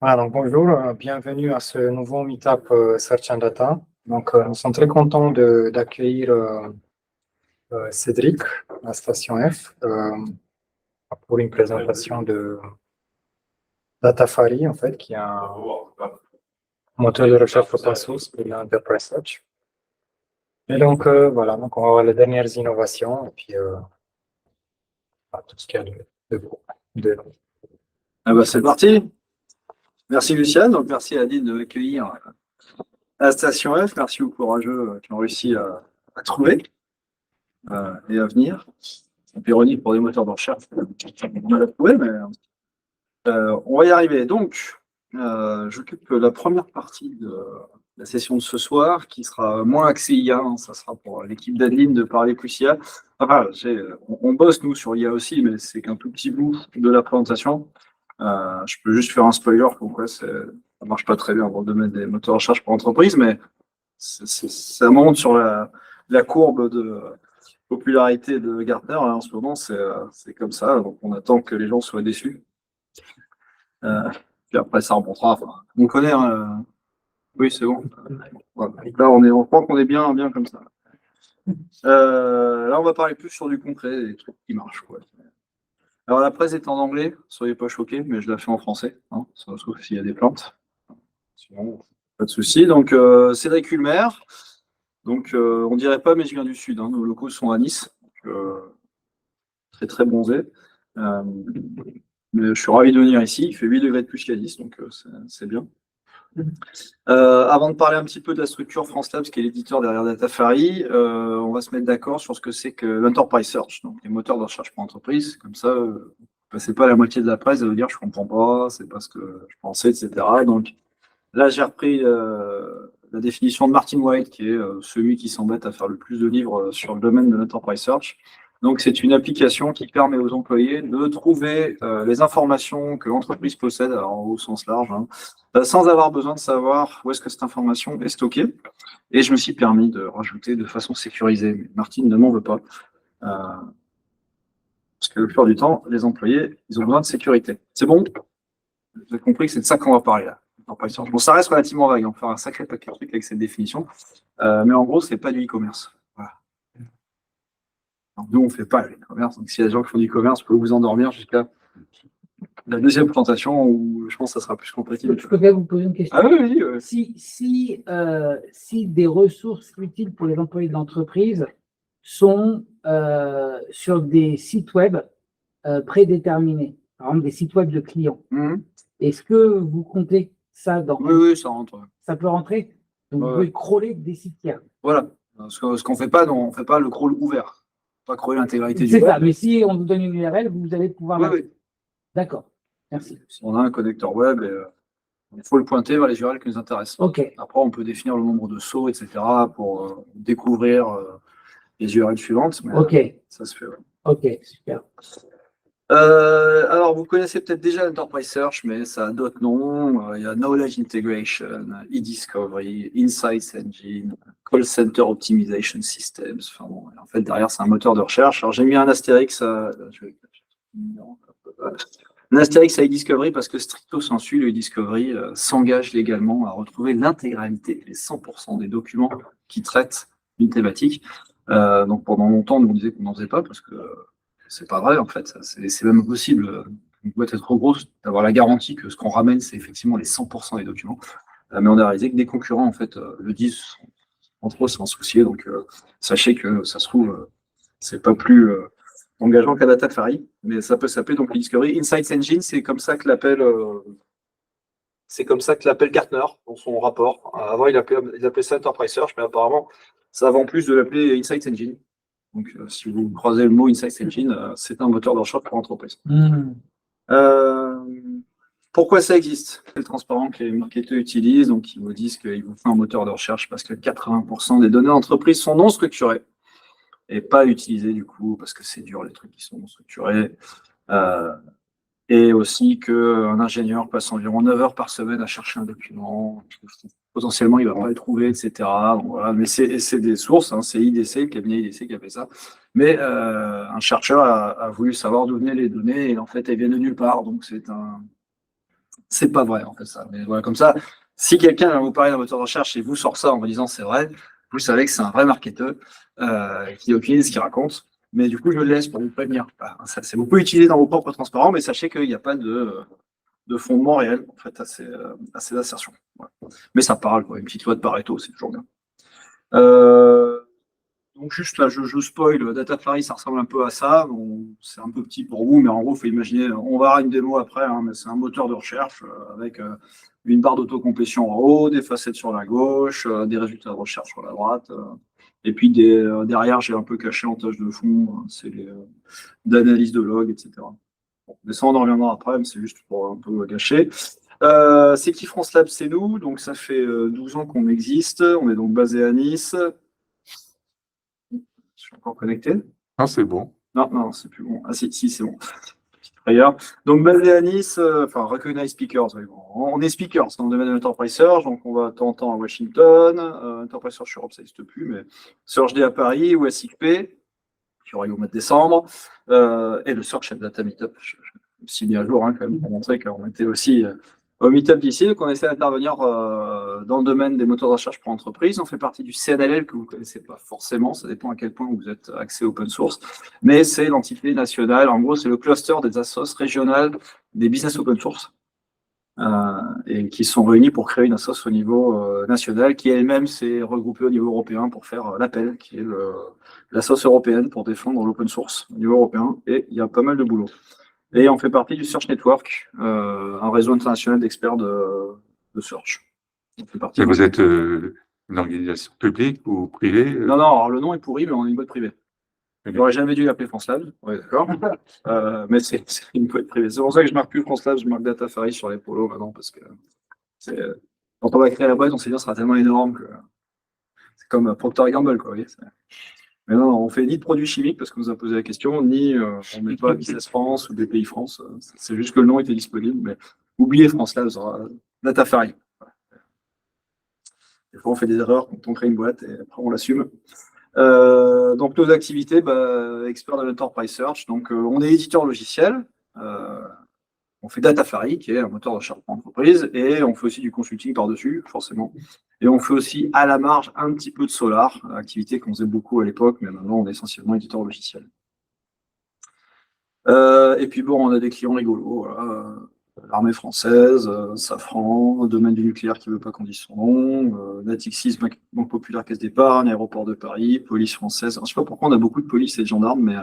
Voilà, donc bonjour, bienvenue à ce nouveau meetup Search and Data. Donc, nous sommes très contents d'accueillir Cédric à Station F pour une présentation de Datafari, en fait, qui est un moteur de recherche open source pour l'Enterprise Search. Et donc, voilà, donc on va voir les dernières innovations et puis tout ce qu'il y a de... Ah bah c'est parti. Merci Lucien, donc merci Adine de m'accueillir à la Station F. Merci aux courageux qui ont réussi à trouver et à venir. C'est ironique pour des moteurs de recherche. On a trouvé, mais on va y arriver. Donc, j'occupe la première partie de la session de ce soir, qui sera moins axée IA. Ça sera pour l'équipe d'Adeline de parler plus IA. Enfin, on bosse nous sur IA aussi, mais c'est qu'un tout petit bout de la présentation. Je peux juste faire un spoiler pourquoi ça marche pas très bien dans le domaine des moteurs de recherche pour entreprise, mais ça monte sur la courbe de popularité de Gartner. Là, en ce moment, c'est comme ça. Donc, on attend que les gens soient déçus. Puis après, ça remontera. Enfin, on connaît. Hein, oui, c'est bon. Voilà. Là, on croit qu'on est bien, bien comme ça. Là, on va parler plus sur du concret, des trucs qui marchent, quoi. Alors, la presse est en anglais, soyez pas choqués, mais je la fais en français, hein, sauf s'il y a des plaintes. Sinon, pas de souci. Donc, Cédric Ulmer. Donc, on dirait pas, mais je viens du Sud. Hein. Nos locaux sont à Nice. Donc, très, très bronzé. Mais je suis ravi de venir ici. Il fait 8 degrés de plus qu'à Nice, donc c'est bien. Avant de parler un petit peu de la structure France Labs, qui est l'éditeur derrière Datafari, on va se mettre d'accord sur ce que c'est que l'Enterprise Search, donc les moteurs de recherche pour entreprise. Comme ça, passez pas la moitié de la presse à vous dire je comprends pas, c'est pas ce que je pensais, etc. Donc là, j'ai repris la définition de Martin White, qui est celui qui s'embête à faire le plus de livres sur le domaine de l'Enterprise Search. Donc, c'est une application qui permet aux employés de trouver les informations que l'entreprise possède, alors au sens large, hein, sans avoir besoin de savoir où est-ce que cette information est stockée. Et je me suis permis de rajouter de façon sécurisée. Mais Martine ne m'en veut pas. Parce que le plupart du temps, les employés, ils ont besoin de sécurité. C'est bon? Vous avez compris que c'est de ça qu'on va parler là. Bon, ça reste relativement vague. On va faire un sacré paquet de trucs avec cette définition. Mais en gros, c'est pas du e-commerce. Voilà. Alors, nous, on ne fait pas l'e-commerce. Donc, s'il y a des gens qui font du e-commerce, vous pouvez vous endormir jusqu'à la deuxième présentation où je pense que ça sera plus compliqué. Je peux bien vous poser une question. Ah oui, oui. Si des ressources utiles pour les employés de l'entreprise sont sur des sites web prédéterminés, par exemple des sites web de clients, est-ce que vous comptez ça dans... Oui, ça rentre. Ça peut rentrer? Donc, vous pouvez crawler des sites tiers. Voilà. Ce qu'on ne fait pas, on ne fait pas le crawl ouvert. Pas crawler l'intégralité du C'est web. ça, mais si on vous donne une URL, vous allez pouvoir... Oui. D'accord, merci. Si on a un connecteur web, il faut le pointer vers les URL qui nous intéressent. OK. Après, on peut définir le nombre de sauts, etc. pour découvrir les URL suivantes. Mais, OK. Ça se fait, ouais. OK, super. Alors, vous connaissez peut-être déjà l'Enterprise Search, mais ça a d'autres noms. Il y a Knowledge Integration, e-Discovery, Insights Engine, Call Center Optimization Systems. Enfin, bon, en fait, derrière, c'est un moteur de recherche. Alors, j'ai mis un astérix à e-Discovery parce que stricto sensu, le e-Discovery s'engage légalement à retrouver l'intégralité, les 100% des documents qui traitent une thématique. Donc, pendant longtemps, on disait qu'on n'en faisait pas parce que c'est pas vrai, en fait. C'est même possible, une boîte est trop grosse, d'avoir la garantie que ce qu'on ramène, c'est effectivement les 100% des documents. Mais on a réalisé que des concurrents, en fait, le disent entre eux sans soucier. Donc, sachez que ça se trouve, c'est pas plus engageant qu'à Datafari, mais ça peut s'appeler donc Discovery. Insights Engine, c'est comme ça que l'appelle Gartner dans son rapport. Avant, il appelait ça Enterprise Search, mais apparemment, ça vend plus de l'appeler Insights Engine. Donc, si vous croisez le mot Insights Engine, c'est un moteur de recherche pour entreprise. Pourquoi ça existe? C'est le transparent que les marketeurs utilisent. Donc, ils vous disent qu'ils vous font un moteur de recherche parce que 80% des données d'entreprise sont non structurées et pas utilisées du coup parce que c'est dur les trucs qui sont non structurés. Et aussi qu'un ingénieur passe environ 9 heures par semaine à chercher un document. Potentiellement, il ne va pas le trouver, etc. Donc, voilà. Mais c'est des sources, hein. C'est IDC, le cabinet IDC qui a fait ça. Mais un chercheur a voulu savoir d'où venaient les données et en fait, elles viennent de nulle part. Donc, c'est C'est pas vrai, en fait, ça. Mais voilà, comme ça, si quelqu'un va vous parler d'un moteur de recherche et vous sort ça en vous disant c'est vrai, vous savez que c'est un vrai marketeur qui n'a aucune idée de ce qu'il raconte. Mais du coup, je le laisse pour vous prévenir. Voilà, ça, c'est vous pouvez utiliser dans vos propres transparents, mais sachez qu'il n'y a pas de fondement réel en fait, à ces assertions. Voilà. Mais ça parle, quoi. Une petite loi de Pareto, c'est toujours bien. Donc juste là, je spoil, Datafari, ça ressemble un peu à ça. Bon, c'est un peu petit pour vous, mais en gros, il faut imaginer, on verra une démo après, hein, mais c'est un moteur de recherche avec une barre d'autocomplétion en haut, des facettes sur la gauche, des résultats de recherche sur la droite. Et puis derrière, j'ai un peu caché en tâche de fond, c'est les d'analyse de log, etc. Bon, mais ça, on en reviendra après, mais c'est juste pour un peu gâcher. C'est qui France Lab, c'est nous, donc ça fait 12 ans qu'on existe, on est donc basé à Nice. Je suis encore connecté. Ah, c'est bon. Non, non, c'est plus bon. Ah si, si, c'est bon. Petite frayeur. Donc basé à Nice, enfin Recognize Speakers. Oui, bon. On est speakers dans le domaine de l'Enterprise Search, donc on va de temps en temps à Washington, Enterprise Search Europe, ça n'existe plus, mais Search Day à Paris ou SXP, qui aura lieu au mois de décembre, et le Search and Data Meetup. Je me suis mis à jour hein, quand même pour montrer qu'on était aussi au Meetup d'ici, donc on essaie d'intervenir dans le domaine des moteurs de recherche pour entreprise. On fait partie du CNLL que vous ne connaissez pas forcément, ça dépend à quel point vous êtes axé open source, mais c'est l'entité nationale, en gros c'est le cluster des assos régionales des business open source, et qui sont réunis pour créer une assos au niveau national, qui elle-même s'est regroupée au niveau européen pour faire l'appel, qui est l'assos européenne pour défendre l'open source au niveau européen, et il y a pas mal de boulot. Et on fait partie du Search Network, un réseau international d'experts de Search. On fait partie Et vous êtes une organisation publique ou privée? Non, non, alors le nom est pourri, mais on est une boîte privée. J'aurais jamais dû l'appeler France Lab, ouais, d'accord. Mais c'est une boîte privée. C'est pour ça que je marque plus France Lab, je marque Datafari sur les polos maintenant, parce que quand on va créer la boîte, on s'est dit que ce sera tellement énorme que c'est comme Procter & Gamble, quoi. Vous voyez, mais non, on fait ni de produits chimiques parce qu'on nous a posé la question, ni on met pas Business France ou BPI France. C'est juste que le nom était disponible. Mais oubliez France Labs, Datafari. Des fois, on fait des erreurs quand on crée une boîte et après on l'assume. Donc nos activités, expert de l'Enterprise Search. Donc on est éditeur logiciel. On fait Datafari, qui est un moteur de recherche pour entreprise, et on fait aussi du consulting par-dessus, forcément. Et on fait aussi à la marge un petit peu de Solar, activité qu'on faisait beaucoup à l'époque, mais maintenant on est essentiellement éditeur logiciel. Et puis bon, on a des clients rigolos, voilà. L'armée française, Safran, le domaine du nucléaire qui ne veut pas qu'on dise son nom, Natixis, Banque Populaire Caisse d'Épargne, Aéroport de Paris, Police française. Alors, je ne sais pas pourquoi on a beaucoup de police et de gendarmes, mais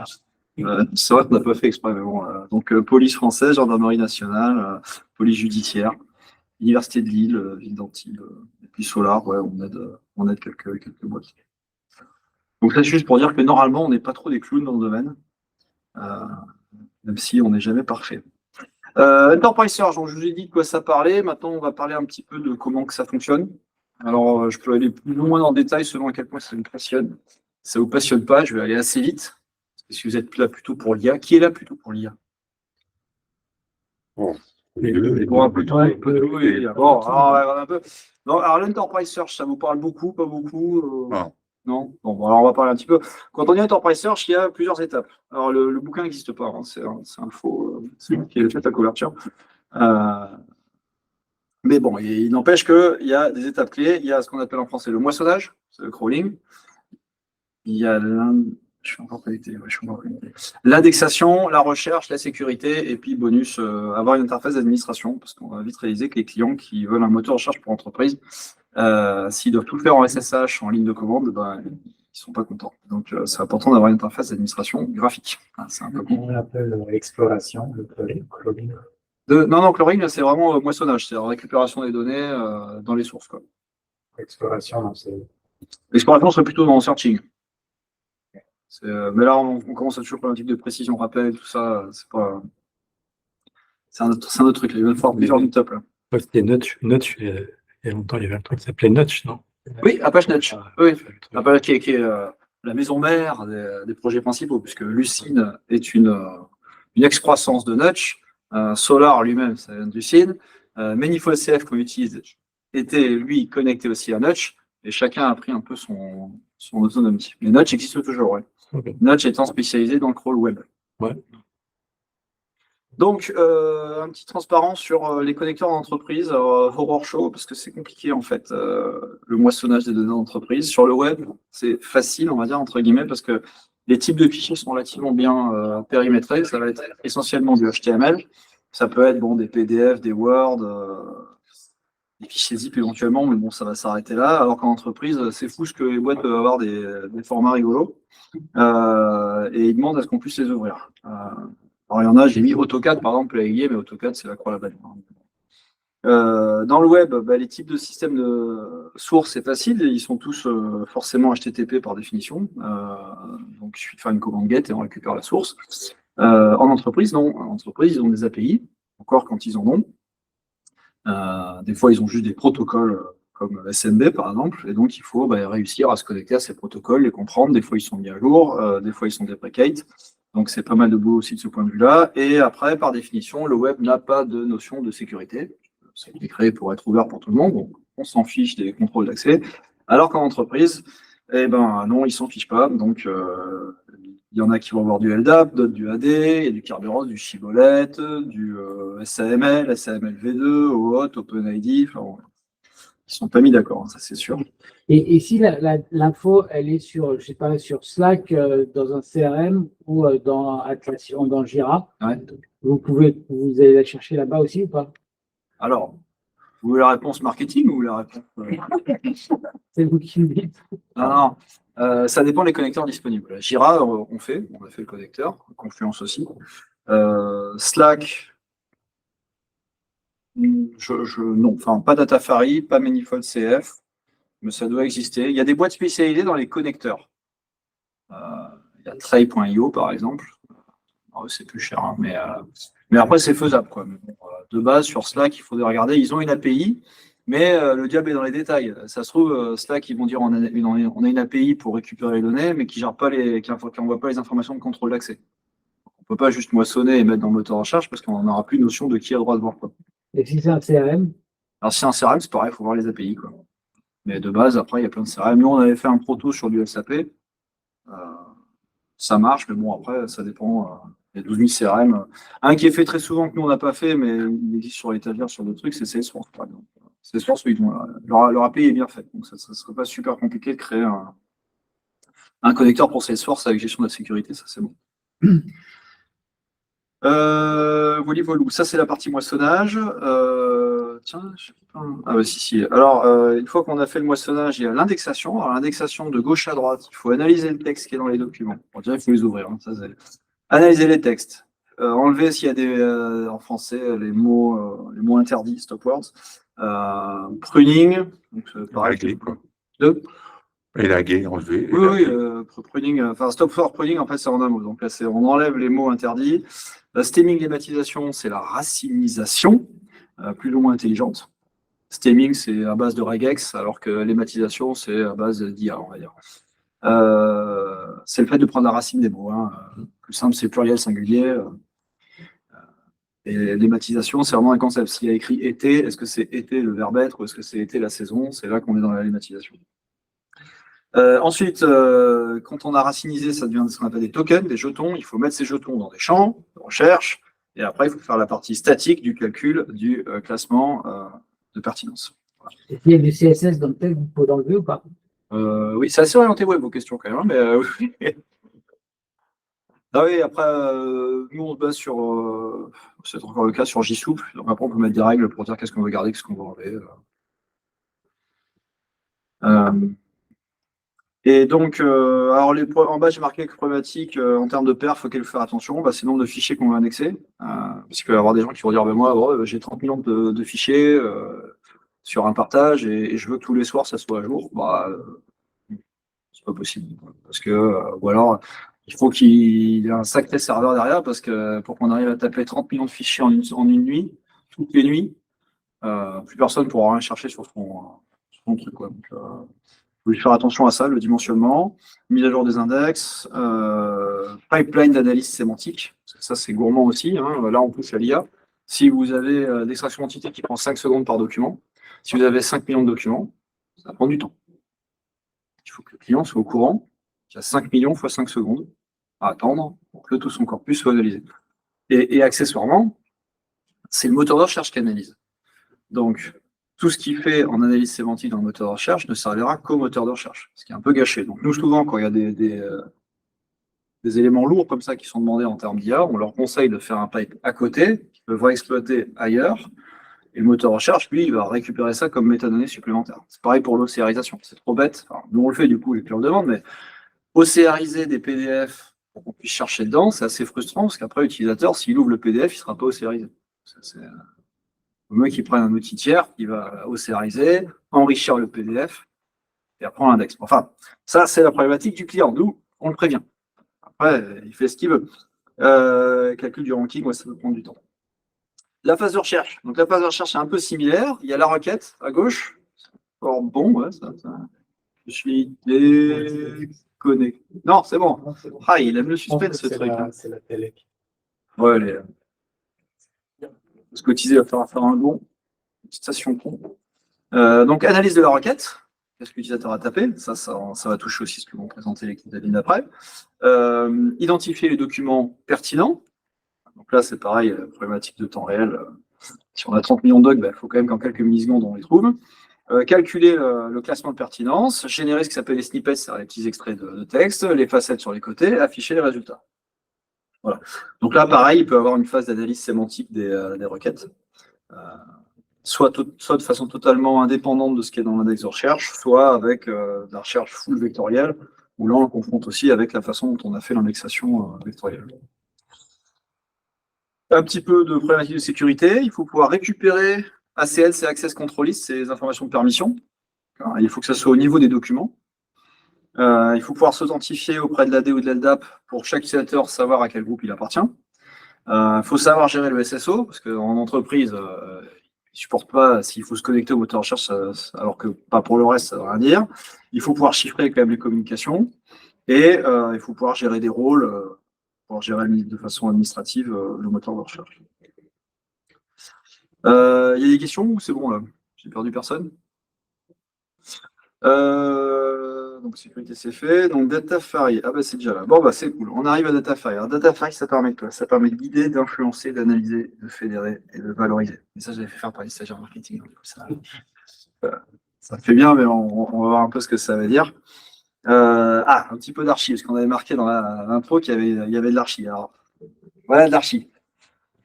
c'est vrai qu'on n'a pas fait exprès. Mais bon, donc police française, gendarmerie nationale, police judiciaire, Université de Lille, ville d'Antibes, et puis Solar, ouais, on aide quelques boîtes. Donc là, juste pour dire que normalement, on n'est pas trop des clowns dans le domaine, même si on n'est jamais parfait. Enterprise Search, donc je vous ai dit de quoi ça parlait. Maintenant, on va parler un petit peu de comment que ça fonctionne. Alors, je peux aller plus ou moins dans le détail selon à quel point ça me passionne. Ça vous passionne pas, je vais aller assez vite. Parce que si vous êtes là plutôt pour l'IA, qui est là plutôt pour l'IA? Bon. Bon, un peu tout, un peu tout, et bon, alors, un peu. Non, alors l'Enterprise Search, ça vous parle beaucoup, pas beaucoup? Non. Non. Bon, alors on va parler un petit peu. Quand on dit Enterprise Search, il y a plusieurs étapes. Alors le bouquin n'existe pas, hein, c'est un faux, c'est moi qui ai fait la couverture. Mais bon, il n'empêche qu'il y a des étapes clés. Il y a ce qu'on appelle en français le moissonnage, c'est le crawling. Il y a je suis encore connecté. Ouais, l'indexation, la recherche, la sécurité, et puis bonus, avoir une interface d'administration, parce qu'on va vite réaliser que les clients qui veulent un moteur de recherche pour entreprise, s'ils doivent tout faire en SSH, en ligne de commande, ils ne sont pas contents. Donc c'est important d'avoir une interface d'administration graphique. C'est un peu On l'appelle exploration, le crawling. Non, crawling, c'est vraiment moissonnage, c'est la récupération des données dans les sources, quoi. Exploration, non, c'est. L'exploration serait plutôt dans le searching. Mais là, on commence à toucher un type de précision, rappel, tout ça, c'est pas. C'est un autre truc, il va falloir plusieurs du top là. C'était Notch. Notch, il y a longtemps, il y avait un truc qui s'appelait Notch, non? Oui, Apache Notch. Ah, Oui, Apache qui est la maison mère des projets principaux, puisque Lucene est une excroissance de Notch. Solar lui-même, ça vient de Lucene. Manifold CF qu'on utilise était lui connecté aussi à Notch, et chacun a pris un peu son autonomie. Mais Notch existe toujours, ouais. Okay. Notch étant spécialisé dans le crawl web. Ouais. Donc, un petit transparent sur les connecteurs d'entreprise, horror show, parce que c'est compliqué en fait, le moissonnage des données d'entreprise. Sur le web, c'est facile, on va dire, entre guillemets, parce que les types de fichiers sont relativement bien périmétrés. Ça va être essentiellement du HTML. Ça peut être bon, des PDF, des Word, des fichiers zip éventuellement, mais bon, ça va s'arrêter là. Alors qu'en entreprise, c'est fou ce que les boîtes peuvent avoir des formats rigolos. Et ils demandent à ce qu'on puisse les ouvrir. Alors, il y en a, j'ai mis AutoCAD, par exemple, mais AutoCAD, c'est la croix à la bannière. Dans le web, les types de systèmes de sources, c'est facile. Ils sont tous forcément HTTP par définition. Donc, il suffit de faire une commande GET et on récupère la source. En entreprise, non. En entreprise, ils ont des API, encore quand ils en ont. Des fois, ils ont juste des protocoles comme SMB, par exemple. Et donc, il faut réussir à se connecter à ces protocoles, les comprendre. Des fois, ils sont mis à jour. Des fois, ils sont deprecated. Donc, c'est pas mal de boulot aussi de ce point de vue-là. Et après, par définition, le web n'a pas de notion de sécurité. Ça a été créé pour être ouvert pour tout le monde. Donc, on s'en fiche des contrôles d'accès. Alors qu'en entreprise, non, ils s'en fichent pas. Donc, il y en a qui vont avoir du LDAP, d'autres du AD, il y a du Kerberos, du Shibboleth, du SAML, SAML V2, OAuth, OpenID. Enfin, ils sont pas mis d'accord, hein, ça c'est sûr. Et si l'info, elle est sur, je sais pas, sur Slack, dans un CRM ou dans Atlassian, dans Jira, Ouais. vous allez la chercher là-bas aussi ou pas? Alors, vous voulez la réponse marketing ou la réponse C'est vous qui me dites. Non. Ça dépend des connecteurs disponibles. Jira, on a fait le connecteur, Confluence aussi. Slack, non, enfin pas Datafari, pas Manifold CF, mais ça doit exister. Il y a des boîtes spécialisées dans les connecteurs. Il y a Tray.io par exemple. Alors, c'est plus cher, hein, mais après c'est faisable, quoi. Mais bon, de base, sur Slack, il faudrait regarder. Ils ont une API, mais le diable est dans les détails. Ça se trouve, Slack, ils vont dire on a une API pour récupérer les données, mais qui n'envoie pas les informations de contrôle d'accès. On ne peut pas juste moissonner et mettre dans le moteur de recherche parce qu'on n'aura plus notion de qui a le droit de voir quoi. Et si c'est un CRM? Alors si c'est un CRM, c'est pareil, il faut voir les API, quoi. Mais de base, après, il y a plein de CRM. Nous, on avait fait un proto sur du SAP. Ça marche, mais bon, après, ça dépend. Il y a 12 000 CRM. Un qui est fait très souvent que nous, on n'a pas fait, mais il existe sur l'étagère, sur d'autres trucs, c'est Salesforce, par exemple. Salesforce, oui, leur API est bien faite. Donc, ça ne serait pas super compliqué de créer un connecteur pour Salesforce avec gestion de la sécurité, ça, c'est bon. Voilà. Ça, c'est la partie moissonnage. Tiens, je sais pas. Ah, bah, si. Alors, une fois qu'on a fait le moissonnage, il y a l'indexation. Alors, l'indexation de gauche à droite, il faut analyser le texte qui est dans les documents. On dirait qu'il faut les ouvrir. Hein, ça, analyser les textes. Enlever s'il y a en français, les mots interdits, stop words. Pruning. Donc, pareil. Élaguer, quoi. Élaguer, enlever. Oui, pruning. Enfin, stop word pruning, en fait, c'est en un mot. Donc là, on enlève les mots interdits. La stemming, lématisation, c'est la racinisation, plus ou moins intelligente. Stemming, c'est à base de regex, alors que lématisation, c'est à base d'IA, on va dire. C'est le fait de prendre la racine des mots. Hein. Plus simple, c'est pluriel, singulier. Et lématisation, c'est vraiment un concept. S'il y a écrit été, est-ce que c'est été le verbe être ou est-ce que c'est été la saison? C'est là qu'on est dans la lématisation. Ensuite, quand on a racinisé, ça devient ce qu'on appelle des tokens, des jetons. Il faut mettre ces jetons dans des champs de recherche. Et après, il faut faire la partie statique du calcul du classement de pertinence. Voilà. Il y a du CSS dans le texte, il faut l'enlever ou pas? Oui, c'est assez orienté web vos questions quand même. Hein, mais oui. Ah oui, après, nous on se base sur, c'est encore le cas sur JSoup. Donc après, on peut mettre des règles pour dire qu'est-ce qu'on veut garder, qu'est-ce qu'on veut enlever. Et donc, alors en bas, j'ai marqué que problématique en termes de perf, il faut faire attention. C'est le nombre de fichiers qu'on va indexer. Parce qu'il va y avoir des gens qui vont dire moi, j'ai 30 millions de fichiers sur un partage et je veux que tous les soirs ça soit à jour. C'est pas possible. Parce que, ou alors, il faut qu'il y ait un sacré serveur derrière parce que pour qu'on arrive à taper 30 millions de fichiers en une nuit, toutes les nuits, plus personne ne pourra rien chercher sur son truc. Quoi. Donc, vous devez faire attention à ça, le dimensionnement, mise à jour des index, pipeline d'analyse sémantique. Ça, c'est gourmand aussi. Hein. Là, en plus, il y a l'IA. Si vous avez d'extraction d'entité qui prend 5 secondes par document, si vous avez 5 millions de documents, ça prend du temps. Il faut que le client soit au courant qu'il y a 5 millions fois 5 secondes à attendre pour que tout son corpus soit analysé. Et accessoirement, c'est le moteur de recherche qui analyse. Donc, tout ce qu'il fait en analyse sémantique dans le moteur de recherche ne servira qu'au moteur de recherche, ce qui est un peu gâché. Donc, nous, souvent, quand il y a des éléments lourds comme ça qui sont demandés en termes d'IA, on leur conseille de faire un pipe à côté, qu'ils peuvent exploiter ailleurs. Et le moteur de recherche, lui, il va récupérer ça comme métadonnées supplémentaires. C'est pareil pour l'OCRisation. C'est trop bête. Enfin, nous, on le fait, du coup, les clients le demandent, mais OCRiser des PDF pour qu'on puisse chercher dedans, c'est assez frustrant parce qu'après, l'utilisateur, s'il ouvre le PDF, il ne sera pas OCRisé. C'est le mec qui prend un outil tiers, qui va OCRiser, enrichir le PDF et après on l'indexe. Enfin, ça, c'est la problématique du client. Nous, on le prévient. Après, il fait ce qu'il veut. Calcul du ranking, ouais, ça peut prendre du temps. La phase de recherche. Donc, la phase de recherche est un peu similaire. Il y a la requête à gauche. Or, bon, ouais, ça. Je suis déconnecté. Non, c'est bon. Ah, il aime le suspense, ce truc. C'est la télé. Ouais, allez. Scotisé va faire un bon. Station con. Donc, analyse de la requête. Qu'est-ce que l'utilisateur a tapé? Ça va toucher aussi ce que vont présenter l'équipe d'admin après. Identifier les documents pertinents. Donc là, c'est pareil, problématique de temps réel. Si on a 30 millions de docs, il faut quand même qu'en quelques millisecondes, on les trouve. Calculer le classement de pertinence, générer ce qui s'appelle les snippets, c'est-à-dire les petits extraits de texte, les facettes sur les côtés, afficher les résultats. Voilà. Donc là, pareil, il peut y avoir une phase d'analyse sémantique des requêtes. Soit de façon totalement indépendante de ce qui est dans l'index de recherche, soit avec de la recherche full vectorielle, où là on le confronte aussi avec la façon dont on a fait l'indexation vectorielle. Un petit peu de problématique de sécurité, il faut pouvoir récupérer ACL, c'est Access Control List, c'est les informations de permission. Il faut que ça soit au niveau des documents. Il faut pouvoir s'authentifier auprès de l'AD ou de l'LDAP pour chaque utilisateur, savoir à quel groupe il appartient. Il faut savoir gérer le SSO, parce qu'en entreprise, il ne supporte pas s'il faut se connecter au moteur de recherche, alors que pas pour le reste, ça ne veut rien dire. Il faut pouvoir chiffrer quand même les communications. Et il faut pouvoir gérer des rôles, pouvoir gérer de façon administrative le moteur de recherche. Il y a des questions ou c'est bon là? J'ai perdu personne? Donc sécurité c'est fait. Donc Datafari, ah bah c'est déjà là. Bon bah c'est cool. On arrive à Datafari. Alors Datafari, ça permet de quoi? Ça permet de guider, d'influencer, d'analyser, de fédérer et de valoriser. Et ça, j'avais fait faire par les stagiaires marketing. Donc ça fait bien, mais on va voir un peu ce que ça veut dire. Un petit peu d'archi, parce qu'on avait marqué dans l'intro qu'il y avait de l'archi. Alors voilà de l'archi.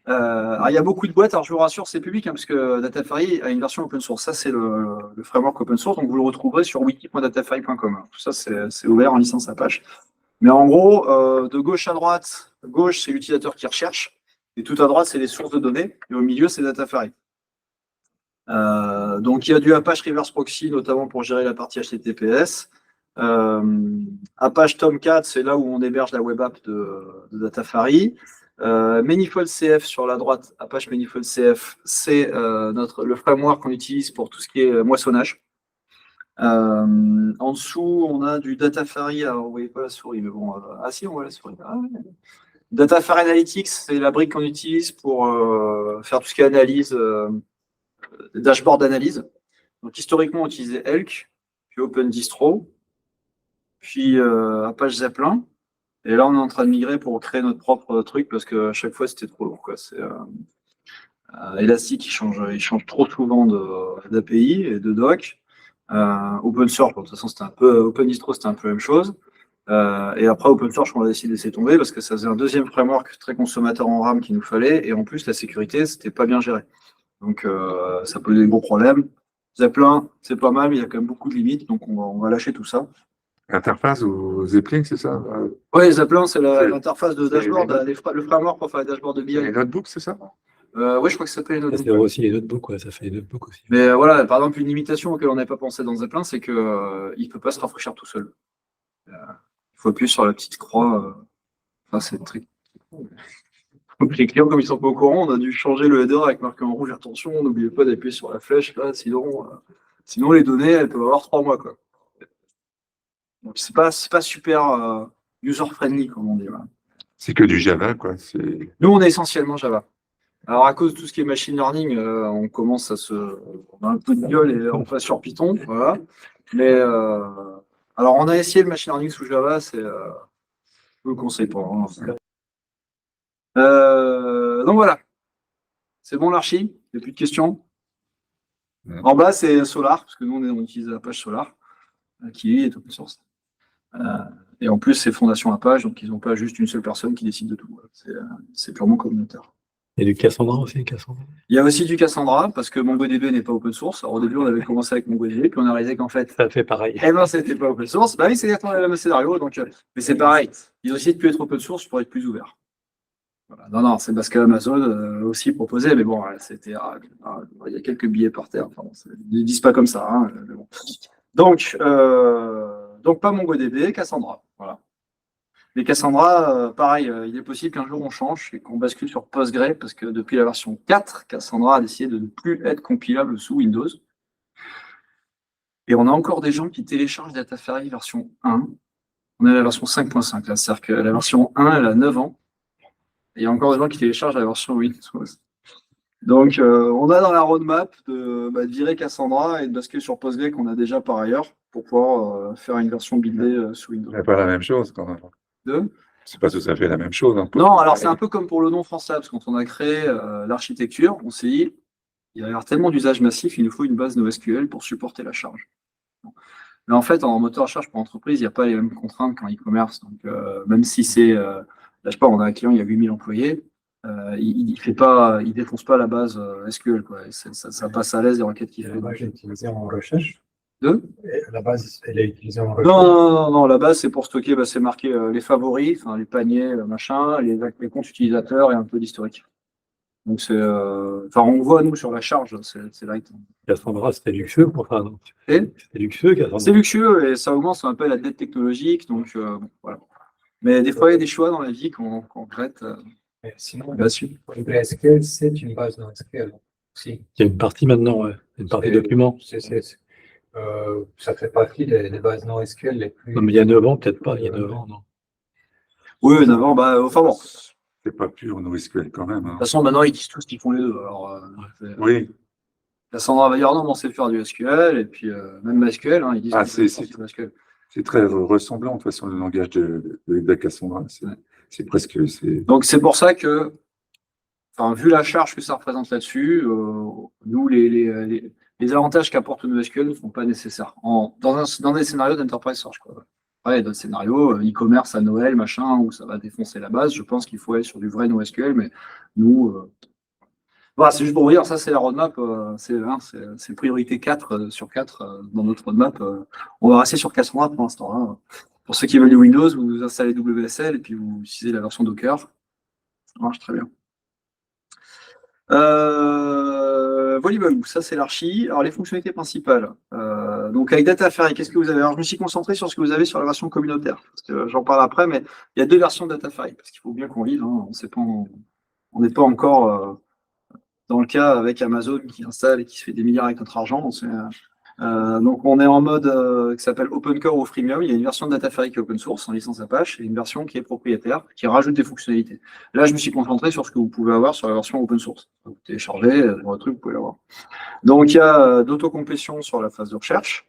Alors, il y a beaucoup de boîtes, alors je vous rassure, c'est public, parce que Datafari a une version open source. Ça, c'est le framework open source, donc vous le retrouverez sur wiki.datafari.com. Tout ça, c'est ouvert en licence Apache. Mais en gros, de gauche à droite, gauche, c'est l'utilisateur qui recherche, et tout à droite, c'est les sources de données, et au milieu, c'est Datafari. Donc, il y a du Apache Reverse Proxy, notamment pour gérer la partie HTTPS. Apache Tomcat, c'est là où on héberge la web app de Datafari. Manifold CF sur la droite, Apache Manifold CF, c'est le framework qu'on utilise pour tout ce qui est moissonnage. En dessous, on a du Datafari. Alors, vous ne voyez pas la souris, mais bon. Si, on voit la souris. Datafari Analytics, c'est la brique qu'on utilise pour faire tout ce qui est analyse, dashboard d'analyse. Donc, historiquement, on utilisait Elk, puis OpenDistro, puis Apache Zeppelin. Et là, on est en train de migrer pour créer notre propre truc parce qu'à chaque fois, c'était trop lourd. C'est Elastic, il change trop souvent d'API et de doc. Open source, de toute façon, c'était un peu OpenDistro, c'était un peu la même chose. Et après, open source, on a décidé de laisser tomber parce que ça faisait un deuxième framework très consommateur en RAM qu'il nous fallait. Et en plus, la sécurité, c'était pas bien géré. Donc, ça posait des gros problèmes. Zeppelin, c'est pas mal, mais il y a quand même beaucoup de limites. Donc, on va lâcher tout ça. Interface ou Zeppelin, c'est ça? Oui, Zeppelin, c'est l'interface de dashboard, le framework pour faire les dashboards de BI. Les notebooks, c'est ça? Oui, je crois que ça s'appelle les notebooks. C'est aussi les notebooks, ouais, ça fait les notebooks aussi. Mais voilà, par exemple, une limitation auquel on n'avait pas pensé dans Zeppelin, c'est qu'il ne peut pas se rafraîchir tout seul. Il faut appuyer sur la petite croix. Enfin, c'est très. Donc, les clients, comme ils ne sont pas au courant, on a dû changer le header avec marqué en rouge, attention, n'oubliez pas d'appuyer sur la flèche, là, sinon les données, elles peuvent avoir 3 mois, quoi. Donc, c'est pas super user-friendly, comme on dit. Voilà. C'est que du Java, quoi. Nous, on est essentiellement Java. Alors, à cause de tout ce qui est machine learning, on commence on a un peu de gueule et on passe sur Python, voilà. Mais, alors, on a essayé le machine learning sous Java, je ne le conseille pas. Hein. Donc voilà, c'est bon l'archi, il n'y a plus de questions. Ouais. En bas, c'est Solar, parce que nous, on utilise la page Solar, qui lui est open source. Et en plus, c'est Fondation Apache, donc ils n'ont pas juste une seule personne qui décide de tout. C'est purement communautaire. Et du Cassandra aussi, Cassandra. Il y a aussi du Cassandra, parce que MongoDB n'est pas open source. Alors au début, on avait commencé avec MongoDB, puis on a réalisé qu'en fait, Ça fait pareil. eh ben, c'était pas open source. Bah oui, c'est exactement le même scénario, donc, mais c'est pareil. Ils ont essayé de plus être open source pour être plus ouverts. Voilà. Non, c'est parce qu'Amazon aussi proposait, mais bon, il y a quelques billets par terre. Enfin, ils ne disent pas comme ça. Hein, mais bon. Donc pas MongoDB, Cassandra. Voilà. Mais Cassandra, pareil, il est possible qu'un jour on change et qu'on bascule sur Postgre, parce que depuis la version 4, Cassandra a décidé de ne plus être compilable sous Windows. Et on a encore des gens qui téléchargent Dataferry version 1. On est à la version 5.5, là, c'est-à-dire que la version 1, elle a 9 ans. Et il y a encore des gens qui téléchargent la version Windows. Donc, on a dans la roadmap de virer Cassandra et de basculer sur Postgre qu'on a déjà par ailleurs pour pouvoir faire une version buildée sous Windows. C'est pas la même chose quand même. C'est pas tout à fait la même chose. Hein. Non, alors c'est un peu comme pour le nom français, parce que quand on a créé l'architecture, on s'est dit, il va y avoir tellement d'usages massifs, il nous faut une base NoSQL pour supporter la charge. Mais en fait, en moteur à charge pour entreprise, il n'y a pas les mêmes contraintes qu'en e-commerce. Donc, même si c'est, là, je sais pas, on a un client, il y a 8000 employés, il défonce pas la base SQL, quoi. Et ça passe à l'aise des requêtes qu'il La fait. base est utilisée en recherche. Et La base, elle est utilisée en recherche. non, la base, c'est pour stocker, c'est marqué les favoris, les paniers, machin, les comptes utilisateurs et un peu d'historique. Donc, on voit, nous, sur la charge, c'est light. Cassandra, c'était luxueux pour ça, non? Et C'était luxueux, Cassandra. c'est luxueux et ça augmente ce qu'on appelle la dette technologique. Donc, voilà. Mais des fois, il y a des choix dans la vie qu'on regrette. Mais sinon, Là-dessus. PostgreSQL, c'est une base NoSQL. Si. Il y a une partie maintenant, ouais. Une partie C'est- document. Ça fait partie des bases NoSQL les plus. Non, mais il y a 9 ans, peut-être pas. Il y a 9 ans, non. Oui, d'avant, enfin bon. De C'est pas pur NoSQL quand même. Hein. toute façon, maintenant, ils disent tous qu'ils font les deux. Alors, Oui, Cassandra va dire non, mais on sait faire du SQL, et puis même MySQL, ils disent Ah, qu'ils c'est- font du SQL. c'est très ressemblant de toute façon le langage de Cassandra. C'est presque. Donc, c'est pour ça que, vu la charge que ça représente là-dessus, nous, les avantages qu'apporte le NoSQL ne sont pas nécessaires. Dans des scénarios d'enterprise search, quoi. Après, il y a d'autres scénarios, e-commerce à Noël, machin, où ça va défoncer la base. Je pense qu'il faut aller sur du vrai NoSQL, mais nous, voilà, c'est juste pour vous dire, ça, c'est la roadmap, c'est priorité 4 sur 4 dans notre roadmap. On va rester sur Cassandra pour l'instant. Hein. Pour ceux qui veulent du Windows, vous installez WSL et puis vous utilisez la version Docker. Ça marche très bien. Volleyball, ça c'est l'archi. Alors les fonctionnalités principales. Donc avec Dataferry, qu'est-ce que vous avez? Alors je me suis concentré sur ce que vous avez sur la version communautaire. Parce que j'en parle après, mais il y a 2 versions de Dataferry, parce qu'il faut bien qu'on vive. Hein. On n'est pas encore dans le cas avec Amazon qui installe et qui se fait des milliards avec notre argent. Donc on est en mode qui s'appelle OpenCore ou Freemium. Il y a une version de Dataferry qui est open source en licence Apache et une version qui est propriétaire qui rajoute des fonctionnalités. Là, je me suis concentré sur ce que vous pouvez avoir sur la version open source. Vous téléchargez votre truc, vous pouvez l'avoir. Donc il y a d'autocomplétion sur la phase de recherche.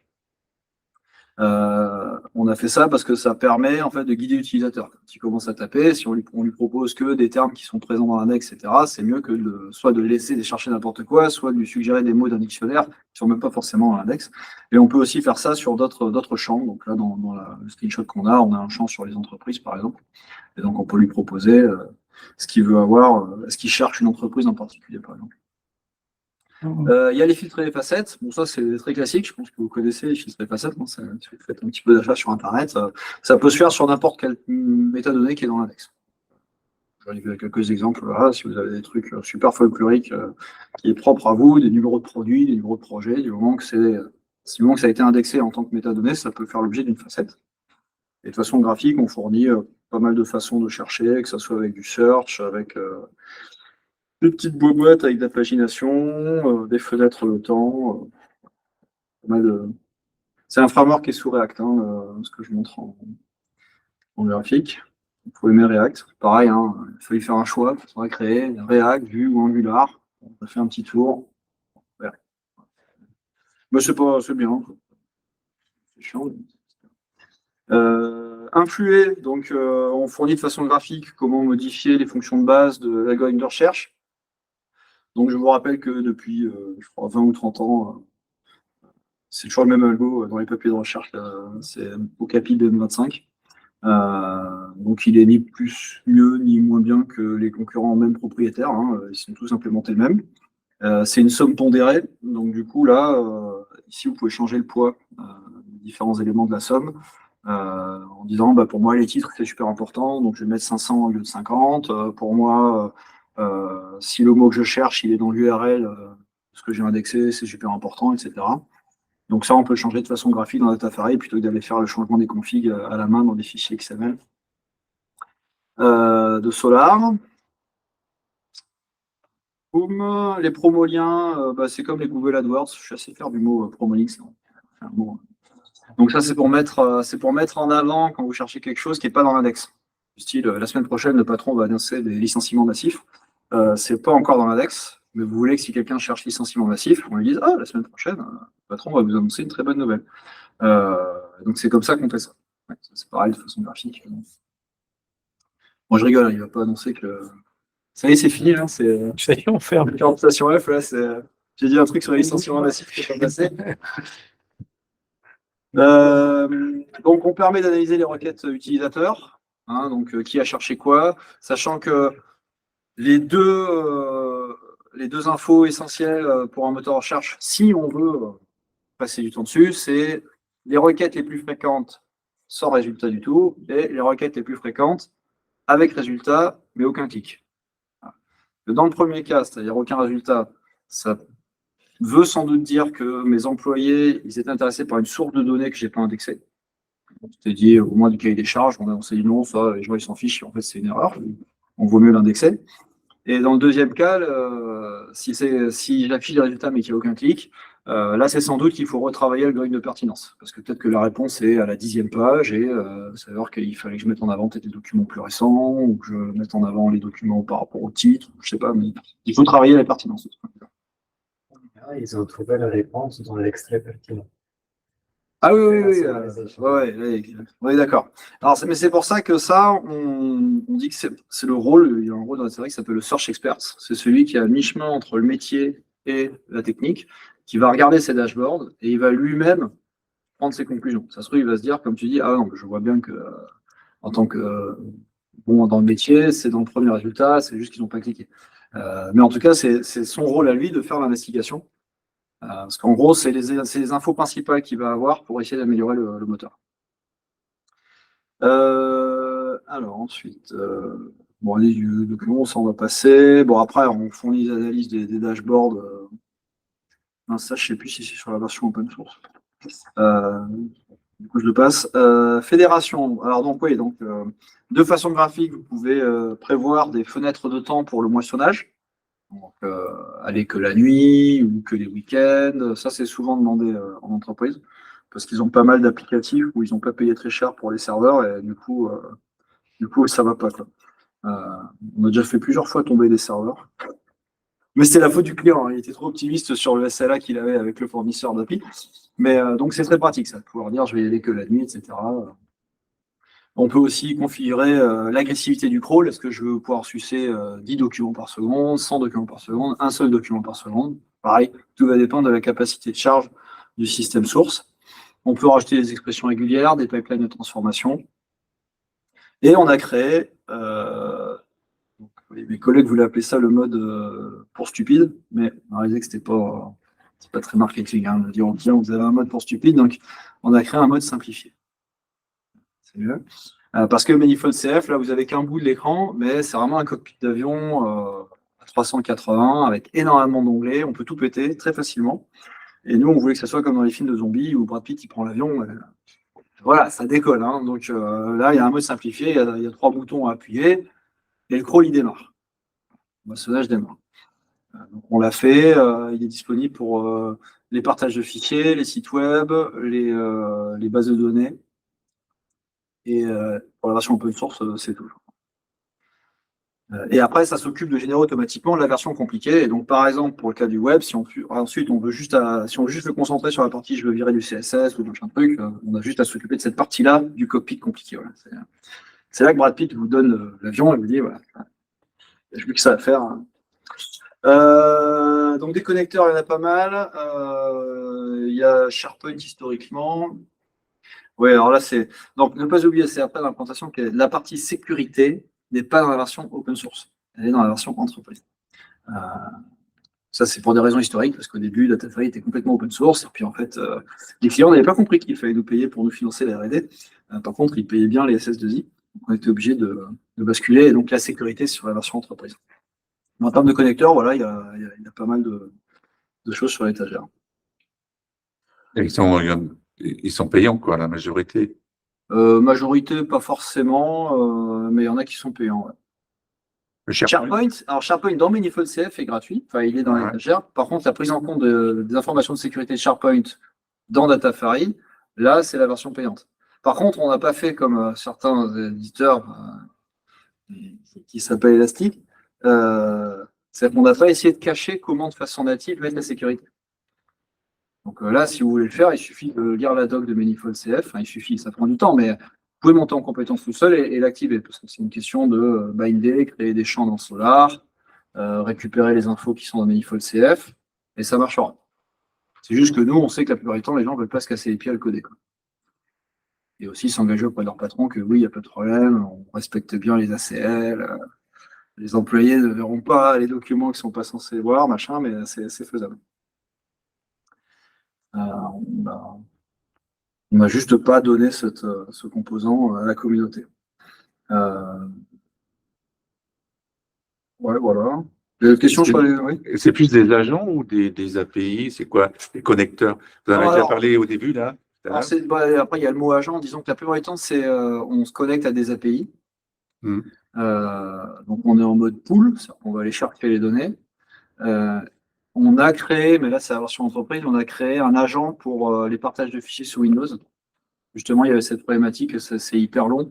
On a fait ça parce que ça permet en fait de guider l'utilisateur. Quand il commence à taper, si on lui propose que des termes qui sont présents dans l'index, etc., c'est mieux que soit de laisser chercher n'importe quoi, soit de lui suggérer des mots d'un dictionnaire qui sont même pas forcément dans l'index. Et on peut aussi faire ça sur d'autres champs. Donc là, dans le screenshot qu'on a, on a un champ sur les entreprises, par exemple. Et donc on peut lui proposer ce qu'il veut avoir, ce qu'il cherche une entreprise en particulier, par exemple. Il y a les filtres et les facettes. Bon, ça, c'est très classique. Je pense que vous connaissez les filtres et les facettes. Si vous faites un petit peu d'achat sur Internet, ça peut se faire sur n'importe quelle métadonnée qui est dans l'index. Je vais vous quelques exemples. Là, si vous avez des trucs super folkloriques qui est propre à vous, des numéros de produits, des numéros de projets, du moment que ça a été indexé en tant que métadonnée, ça peut faire l'objet d'une facette. Et de façon graphique, on fournit pas mal de façons de chercher, que ce soit avec du search, avec des petites boîtes avec de la pagination, des fenêtres de temps. C'est un framework qui est sous React, ce que je montre en graphique. Vous pouvez aimer React. Pareil, il fallait faire un choix. On va créer React, Vue ou Angular. On a fait un petit tour. Ouais. Mais c'est bien. C'est chiant. influer, donc on fournit de façon graphique comment modifier les fonctions de base de l'algorithme de recherche. Donc je vous rappelle que depuis, je crois, 20 ou 30 ans, c'est toujours le même algo dans les papiers de recherche, c'est Okapi BM25. Donc il est ni plus mieux ni moins bien que les concurrents même propriétaires, hein, ils sont tous implémentés le même. C'est une somme pondérée, donc du coup là, ici vous pouvez changer le poids des différents éléments de la somme en disant bah, pour moi les titres c'est super important, donc je vais mettre 500 au lieu de 50. Pour moi, si le mot que je cherche il est dans l'URL, ce que j'ai indexé c'est super important, etc. Donc ça on peut le changer de façon graphique dans Datafari plutôt que d'aller faire le changement des configs à la main dans des fichiers XML. De Solar. Boom. Les promoliens, bah, c'est comme les Google AdWords. Je suis assez fier du mot promolinks. Donc ça, c'est pour mettre en avant quand vous cherchez quelque chose qui n'est pas dans l'index. Du style, la semaine prochaine, le patron va annoncer des licenciements massifs. C'est pas encore dans l'index, mais vous voulez que si quelqu'un cherche licenciement massif, on lui dise ah la semaine prochaine, le patron va vous annoncer une très bonne nouvelle. Donc c'est comme ça qu'on fait ça. Ouais, c'est pareil de façon graphique. Moi je rigole, hein, il va pas annoncer que ça y est, c'est fini, hein, c'est Ça y est, on ferme. la présentation F, là, j'ai dit un truc sur les licenciements massifs qui est pas passé. Donc, on permet d'analyser les requêtes utilisateurs, hein, donc qui a cherché quoi, sachant que les deux infos essentielles pour un moteur de recherche, si on veut passer du temps dessus, c'est les requêtes les plus fréquentes sans résultat du tout et les requêtes les plus fréquentes avec résultat, mais aucun clic. Dans le premier cas, c'est-à-dire aucun résultat, ça veut sans doute dire que mes employés, ils étaient intéressés par une source de données que je n'ai pas indexée. C'était dit au moins du cahier des charges, on s'est dit non, ça, les gens ils s'en fichent, en fait c'est une erreur, on vaut mieux l'indexer. Et dans le deuxième cas, si j'affiche les résultats mais qu'il n'y a aucun clic, là c'est sans doute qu'il faut retravailler l'algorithme de pertinence. Parce que peut-être que la réponse est à la 10e page et ça veut dire qu'il fallait que je mette en avant peut-être les documents plus récents ou que je mette en avant les documents par rapport au titre, je sais pas, mais il faut travailler la pertinence. Ils ont trouvé la réponse dans l'extrait pertinent. Ah oui, oui, ouais, d'accord. Alors, mais c'est pour ça que ça, on dit que c'est le rôle, il y a un rôle dans la série qui s'appelle le Search Expert. C'est celui qui est à mi-chemin entre le métier et la technique, qui va regarder ses dashboards et il va lui-même prendre ses conclusions. Ça se trouve, il va se dire, comme tu dis, ah non, je vois bien que en tant que bon dans le métier, c'est dans le premier résultat, c'est juste qu'ils n'ont pas cliqué. Mais en tout cas, c'est son rôle à lui de faire l'investigation. Parce qu'en gros, c'est les infos principales qu'il va avoir pour essayer d'améliorer le moteur. Alors ensuite, bon, les documents, ça on va passer. Bon, après, on fournit les analyses des dashboards. Ça, je ne sais plus si c'est sur la version open source. Du coup, je le passe. Fédération. Alors, donc, oui, donc, de façon graphique, vous pouvez prévoir des fenêtres de temps pour le moissonnage. Donc, aller que la nuit ou que les week-ends, ça c'est souvent demandé en entreprise parce qu'ils ont pas mal d'applicatifs où ils n'ont pas payé très cher pour les serveurs et du coup ça va pas, quoi. On a déjà fait plusieurs fois tomber des serveurs, mais c'était la faute du client, hein. Il était trop optimiste sur le SLA qu'il avait avec le fournisseur d'appli, mais donc c'est très pratique ça, de pouvoir dire je vais y aller que la nuit, etc. On peut aussi configurer l'agressivité du crawl. Est-ce que je veux pouvoir sucer 10 documents par seconde, 100 documents par seconde, un seul document par seconde? Pareil, tout va dépendre de la capacité de charge du système source. On peut rajouter des expressions régulières, des pipelines de transformation. Et on a créé, mes collègues voulaient appeler ça le mode pour stupide, mais on a réalisé que c'était pas très marketing, hein, de dire tiens, vous avez un mode pour stupide, donc on a créé un mode simplifié. C'est mieux. Parce que Manifold CF, là, vous avez qu'un bout de l'écran, mais c'est vraiment un cockpit d'avion à 380 avec énormément d'onglets. On peut tout péter très facilement. Et nous, on voulait que ça soit comme dans les films de zombies où Brad Pitt il prend l'avion. Voilà, ça décolle, hein. Donc là, il y a un mode simplifié, il y a 3 boutons à appuyer et le crawl il démarre. Le moissonnage démarre. Donc on l'a fait, il est disponible pour les partages de fichiers, les sites web, les bases de données. Et pour la version open source, c'est tout. Et après, ça s'occupe de générer automatiquement la version compliquée. Et donc, par exemple, pour le cas du web, ensuite on veut juste se concentrer sur la partie je veux virer du CSS ou machin truc, on a juste à s'occuper de cette partie-là du cockpit compliqué. Voilà. C'est là que Brad Pitt vous donne l'avion et vous dit voilà, j'ai vu que ça à faire. Hein. Donc des connecteurs, il y en a pas mal. Il y a SharePoint historiquement. Oui, alors là, donc ne pas oublier, c'est après l'implantation que la partie sécurité n'est pas dans la version open source. Elle est dans la version entreprise. Ça, c'est pour des raisons historiques, parce qu'au début, Datafy était complètement open source. Et puis, en fait, les clients n'avaient pas compris qu'il fallait nous payer pour nous financer la R&D. Par contre, ils payaient bien les SS2I. On était obligé de basculer. Et donc, la sécurité, c'est sur la version entreprise. Mais en termes de connecteurs, voilà, il y a pas mal de choses sur l'étagère. Ils sont payants, quoi, la majorité. Majorité, pas forcément, mais il y en a qui sont payants. Ouais. SharePoint dans Manifold CF est gratuit, enfin il est dans l'étagère. Par contre, la prise en compte des informations de sécurité de SharePoint dans Datafari, là c'est la version payante. Par contre, on n'a pas fait comme certains éditeurs qui s'appellent Elastic, c'est qu'on n'a pas essayé de cacher comment de façon native mettre la sécurité. Donc là, si vous voulez le faire, il suffit de lire la doc de Manifold CF, enfin, il suffit, ça prend du temps, mais vous pouvez monter en compétence tout seul et l'activer, parce que c'est une question de binder, créer des champs dans Solar, récupérer les infos qui sont dans Manifold CF, et ça marchera. C'est juste que nous, on sait que la plupart du temps, les gens ne veulent pas se casser les pieds à le coder. Quoi. Et aussi s'engager auprès de leur patron que oui, il n'y a pas de problème, on respecte bien les ACL, les employés ne verront pas les documents qu'ils ne sont pas censés voir, machin, mais c'est faisable. On n'a juste pas donné ce composant à la communauté. Ouais, voilà. Question sur les... Oui. C'est plus des agents ou des API? C'est quoi? Des connecteurs? Vous en avez déjà parlé au début, là? Après, il y a le mot agent. Disons que la plupart du temps, on se connecte à des API. Donc, on est en mode pool. On va aller chercher les données. On a créé, mais là, c'est la version entreprise, on a créé un agent pour les partages de fichiers sous Windows. Justement, il y avait cette problématique, c'est hyper long.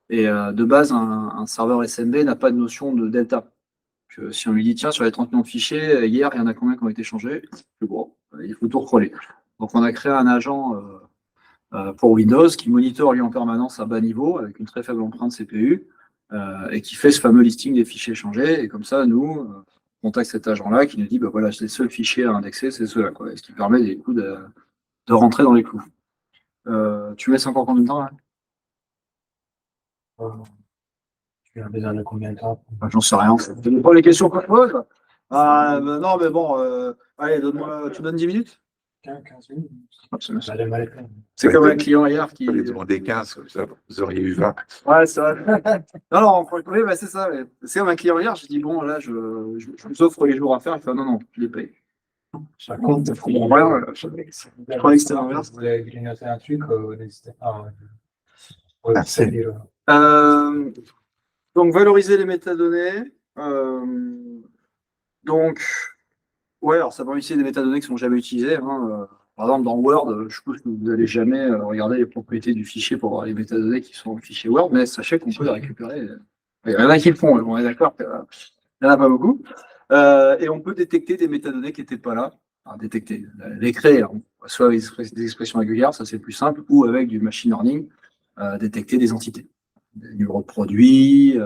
Et de base, un serveur SMB n'a pas de notion de delta. Que si on lui dit, tiens, sur les 30 millions de fichiers, hier, il y en a combien qui ont été changés? Bon, il faut tout recroller. Donc, on a créé un agent pour Windows qui monitore lui en permanence à bas niveau, avec une très faible empreinte CPU, et qui fait ce fameux listing des fichiers échangés. Et comme ça, nous, on contacte cet agent-là qui nous dit, bah, voilà, c'est les seuls fichiers à indexer, c'est ceux-là. Ce qui permet des coups de rentrer dans les clous. Tu laisses encore combien de temps là? Tu as besoin de combien de temps? J'en sais rien. Tu ne pas les questions qu'on te pose. Non, mais bon, allez, tu donnes 10 minutes? 15 minutes. Absolument. C'est comme un client hier qui. Vous allez demander 15, vous auriez eu 20. Ouais, c'est vrai. Non, c'est ça. C'est comme un client hier, j'ai dit, bon, là, je vous offre les jours à faire. Il fait, non, je les paye. Ça compte. Je croyais que c'était l'inverse. Vous voulez grignoter un truc, n'hésitez pas. Donc, valoriser les métadonnées. Donc, ouais, alors ça permet d'utiliser des métadonnées qui ne sont jamais utilisées. Hein. Par exemple, dans Word, je suppose que vous n'allez jamais regarder les propriétés du fichier pour voir les métadonnées qui sont dans le fichier Word, mais sachez qu'on peut les récupérer. Il y en a qui le font, on est d'accord qu'il n'y en a pas beaucoup. Et on peut détecter des métadonnées qui n'étaient pas là. Enfin, détecter, les créer, hein. Soit avec des expressions régulières, ça c'est plus simple, ou avec du machine learning, détecter des entités. Des numéros de produits,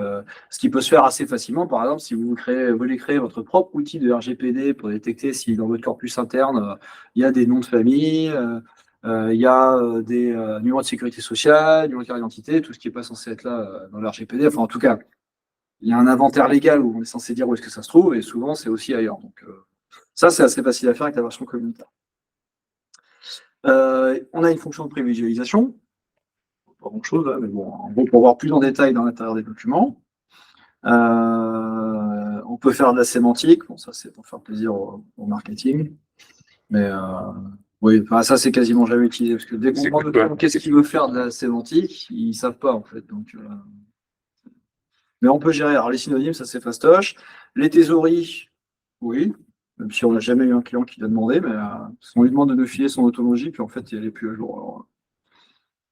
ce qui peut se faire assez facilement, par exemple, si vous voulez créer votre propre outil de RGPD pour détecter si dans votre corpus interne, il y a des noms de famille, il y a des numéros de sécurité sociale, numéros de carte d'identité, tout ce qui n'est pas censé être là dans le RGPD. Enfin, en tout cas, il y a un inventaire légal où on est censé dire où est-ce que ça se trouve, et souvent, c'est aussi ailleurs. Donc, ça, c'est assez facile à faire avec la version communautaire. On a une fonction de prévisualisation. Pas grand-chose, là, mais bon, en gros, pour voir plus en détail dans l'intérieur des documents. On peut faire de la sémantique. Bon, ça, c'est pour faire plaisir au marketing. Mais oui, ça, c'est quasiment jamais utilisé. Parce que dès qu'on demande au client qu'est-ce qu'il veut faire de la sémantique, ils ne savent pas, en fait. Donc, mais on peut gérer. Alors, les synonymes, ça, c'est fastoche. Les thésauries, oui. Même si on n'a jamais eu un client qui l'a demandé, mais on lui demande de nous filer son autologie, puis en fait, il n'est plus à jour. Alors,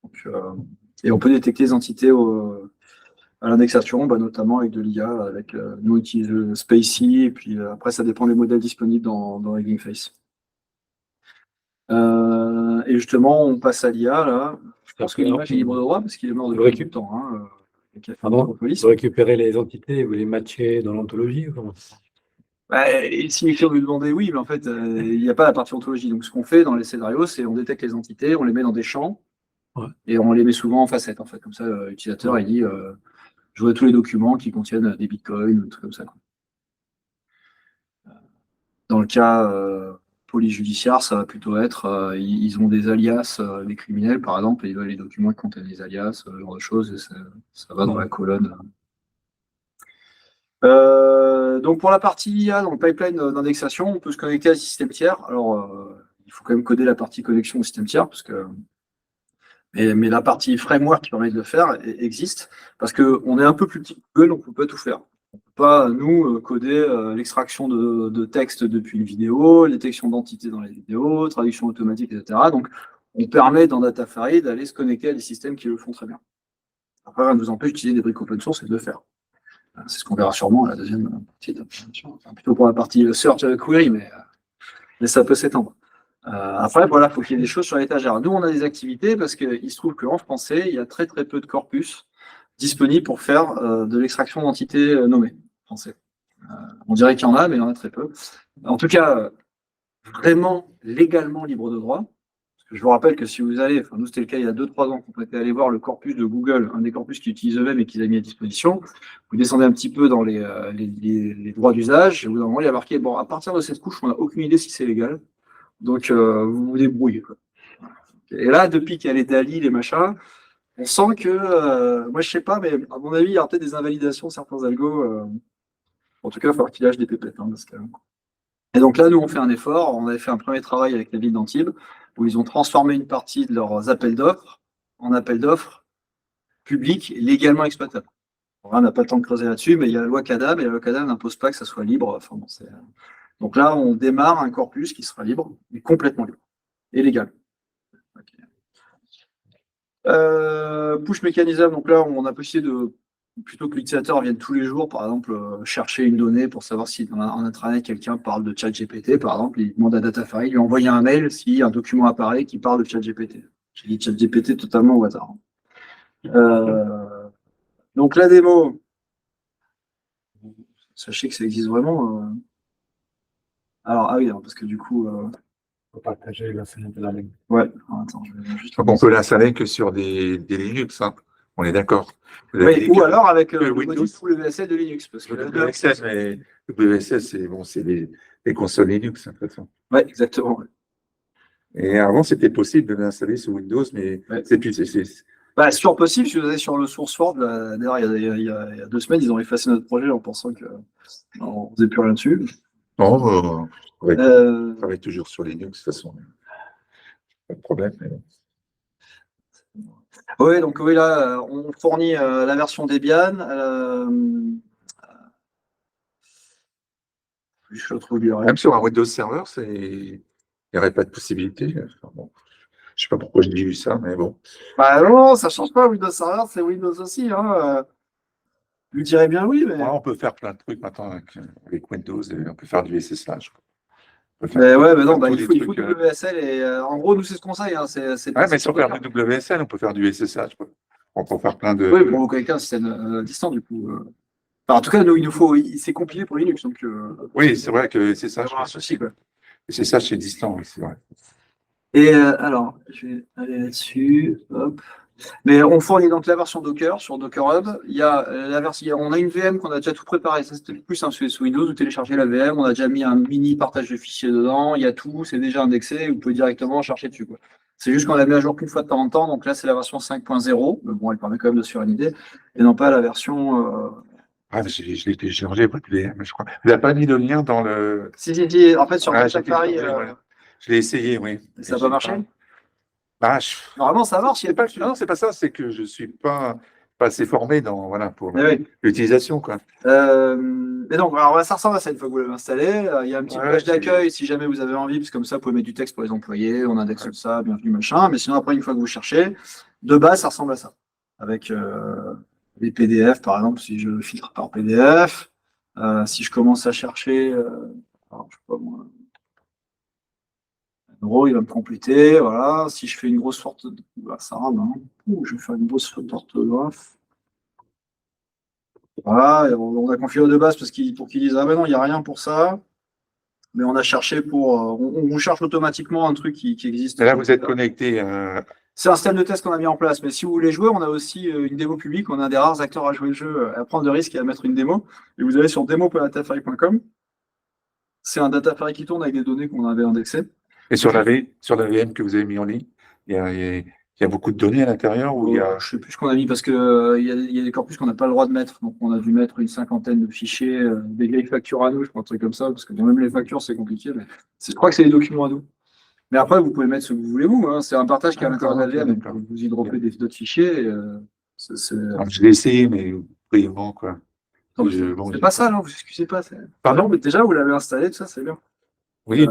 donc, et on peut détecter les entités à l'indexation, notamment avec de l'IA, avec nous on utilise Spacey, et puis après ça dépend des modèles disponibles dans Hugging Face. Et justement, on passe à l'IA là. Je pense que l'image est libre de droit parce qu'il est mort depuis Récup- longtemps. Hein, et qu'il a fait Pardon, Metropolis. vous récupérez les entités, vous les matchez dans l'ontologie ou comment? Et si écrire lui demander oui, mais en fait, il n'y a pas la partie ontologie. Donc, ce qu'on fait dans les scénarios, c'est on détecte les entités, on les met dans des champs, Ouais. et on les met souvent en facettes, en fait. Comme ça, l'utilisateur, il dit je veux tous les documents qui contiennent des bitcoins, ou des trucs comme ça, quoi. Dans le cas polyjudiciaire, ça va plutôt être ils ont des alias, les criminels, par exemple, et ils veulent les documents qui contiennent des alias, ce genre de choses, et ça va dans la colonne. Donc pour la partie IA, dans le pipeline d'indexation, on peut se connecter à un système tiers. Alors, il faut quand même coder la partie connexion au système tiers, parce que mais la partie framework qui permet de le faire existe, parce qu'on est un peu plus petit que Google, donc on peut tout faire. On ne peut pas, nous, coder l'extraction de texte depuis une vidéo, les détection d'entités dans les vidéos, traduction automatique, etc. Donc, on permet dans Datafari d'aller se connecter à des systèmes qui le font très bien. Après, rien ne nous empêche d'utiliser des briques open source et de le faire. C'est ce qu'on verra sûrement à la deuxième partie de la présentation. Enfin, plutôt pour la partie search query, mais ça peut s'étendre. Après, voilà, il faut qu'il y ait des choses sur l'étagère. Nous, on a des activités parce qu'il se trouve qu'en français, il y a très très peu de corpus disponibles pour faire de l'extraction d'entités nommées français. On dirait qu'il y en a, mais il y en a très peu. En tout cas, vraiment légalement libre de droit. Parce que je vous rappelle que si vous allez, enfin nous c'était le cas il y a 2-3 ans, quand on était allé voir le corpus de Google, un des corpus qu'ils utilisent eux-mêmes et qu'ils ont mis à disposition, vous descendez un petit peu dans les droits d'usage, et au bout d'un moment, il y a marqué, bon, à partir de cette couche, on n'a aucune idée si c'est légal. Donc, vous vous débrouillez, quoi. Et là, depuis qu'il y a les DALI, les machins, on sent que, moi je sais pas, mais à mon avis, il y aura peut-être des invalidations de certains algos. En tout cas, il va falloir qu'il lâche des pépettes. Hein, parce que... Et donc là, nous, on fait un effort. On avait fait un premier travail avec la ville d'Antibes, où ils ont transformé une partie de leurs appels d'offres en appels d'offres publics légalement exploitables. On n'a pas le temps de creuser là-dessus, mais il y a la loi CADAM, et la loi CADAM n'impose pas que ça soit libre. Enfin, bon, donc là, on démarre un corpus qui sera libre, mais complètement libre et légal. Push mécanisme, donc là, on a possibilité de, plutôt que l'utilisateur vienne tous les jours, par exemple, chercher une donnée pour savoir si en intranet, quelqu'un parle de ChatGPT, par exemple, il demande à Datafari, lui envoyer un mail si un document apparaît qui parle de ChatGPT. J'ai dit ChatGPT totalement au hasard. Donc la démo, sachez que ça existe vraiment. Alors, ah oui, parce que du coup... Faut partager la fenêtre de la ligne. Ouais, attends, je vais juste... Donc, on peut l'installer que sur des Linux, hein. On est d'accord. Oui, ou alors avec le Windows. module full WSL de Linux. Parce que Le WSS, mais WSS, c'est bon, c'est les consoles Linux, hein, de toute façon. ouais, exactement. Et avant, c'était possible de l'installer sur Windows, mais Ouais. c'est plus. Bah, c'est toujours possible, si vous allez sur le SourceForge, d'ailleurs, il y a 2 semaines, ils ont effacé notre projet en pensant qu'on ne faisait plus rien dessus. Non, on travaille toujours sur Linux, de toute façon. Pas de problème. Mais... Oui, donc oui, là, on fournit la version Debian. Je le trouve bien. Même sur un Windows Server, il n'y aurait pas de possibilité. Enfin, bon, je ne sais pas pourquoi j'ai vu ça, mais bon. Bah non, ça ne change pas. Windows Server, c'est Windows aussi. Hein. Je dirais bien oui, mais. Ouais, on peut faire plein de trucs maintenant avec Windows. On peut faire du SSH. Mais ouais, mais non, il faut du du WSL. Et en gros, nous, c'est ce qu'on conseille. Hein, ouais, mais sans faire du WSL, on peut faire du SSH. On peut faire plein de. Oui, pour vous connecter à un système distant, du coup. Enfin, en tout cas, nous, il nous faut. C'est compilé pour Linux. Donc, oui, c'est vrai que SSH. un souci, quoi. SSH, c'est distant, oui, c'est vrai. Et alors, je vais aller là-dessus. Hop. Mais on fournit donc la version Docker sur Docker Hub. Il y a la version, on a une VM qu'on a déjà tout préparé. Ça, c'était plus simple sous Windows. Vous téléchargez la VM. On a déjà mis un mini partage de fichiers dedans. Il y a tout. C'est déjà indexé. Vous pouvez directement chercher dessus, quoi. C'est juste qu'on l'a mis à jour qu'une fois de temps en temps. Donc là, c'est la version 5.0. Mais bon, elle permet quand même de se faire une idée. Et non pas la version. Ah, je l'ai téléchargé, votre VM, je crois. Vous n'avez pas mis le lien dans le. Si. En fait, sur Datafari. Je l'ai essayé, oui. Ça n'a pas marché. Bah, Normalement, ça marche. Il y a pas. Non, c'est pas ça, c'est que je ne suis pas assez formé pour Oui. l'utilisation, quoi. Mais donc, alors, ça ressemble à ça une fois que vous l'avez installé. Il y a un petit page d'accueil si jamais vous avez envie, parce que comme ça, vous pouvez mettre du texte pour les employés, on indexe ça, bienvenue, machin. Mais sinon, après, une fois que vous cherchez, de base, ça ressemble à ça. Avec les PDF, par exemple, si je filtre par PDF, si je commence à chercher, alors, je sais pas moi, un euro, il va me compléter, voilà. Si je fais une grosse faute, bah, ça rame, hein. Je vais faire une grosse faute d'orthographe. Voilà, et on a configuré de base pour qu'ils disent, ah ben non, il n'y a rien pour ça. Mais on a cherché on vous cherche automatiquement un truc qui existe. Et là, vous êtes connecté C'est un système de test qu'on a mis en place. Mais si vous voulez jouer, on a aussi une démo publique. On a un des rares acteurs à jouer le jeu, à prendre de risques et à mettre une démo. Et vous allez sur demo.datafari.com. C'est un Datafari qui tourne avec des données qu'on avait indexées. et sur la VM que vous avez mis en ligne, il y a beaucoup de données à l'intérieur ou il y a... Je sais plus ce qu'on a mis parce que il y a des corpus qu'on n'a pas le droit de mettre. Donc on a dû mettre une cinquantaine de fichiers, des vieilles factures à nous, je crois, un truc comme ça, parce que même les factures, c'est compliqué. Mais je crois que c'est des documents à nous. Mais après, vous pouvez mettre ce que vous voulez, vous. Hein. C'est un partage qui est à l'intérieur de la VM. D'accord. Vous y dropez d'autres fichiers. Alors, je l'ai essayé, mais brièvement, quoi. Non, Bon, c'est pas ça, non, vous excusez pas. Pardon? Mais déjà, vous l'avez installé, tout ça, c'est bien. Oui.